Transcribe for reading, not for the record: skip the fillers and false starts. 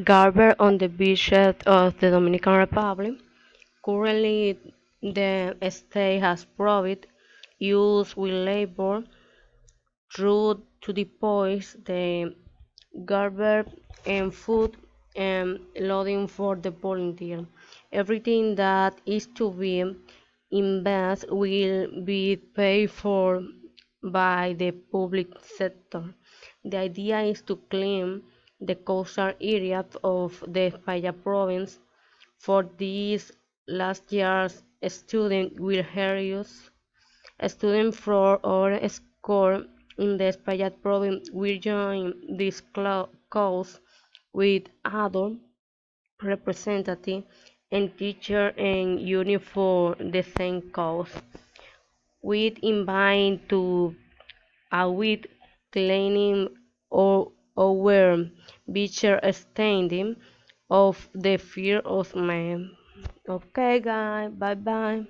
Garber on the beaches of the Dominican Republic. Currently, the state has prohibited use with labor through to depots the garbage and food and loading for the volunteer. Everything that is to be invested will be paid for by the public sector. The idea is to clean the coastal areas of the España province. For this last year's student will use students from other schools in the Espaillat province will join this course with adult representatives and teachers and units for the same course. We invite to with cleaning or our better understanding of the fear of man. Okay, guys, bye bye.